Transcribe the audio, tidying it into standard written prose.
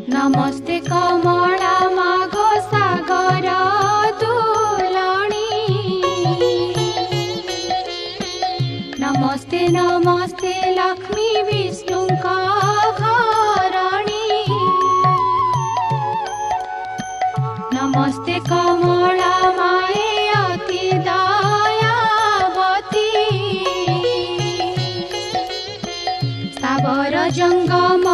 नमस्ते कमला माघो सागर दुलणी नमस्ते नमस्ते लक्ष्मी विष्णु घरणी नमस्ते कमला माए अति दयावती सावर जंगम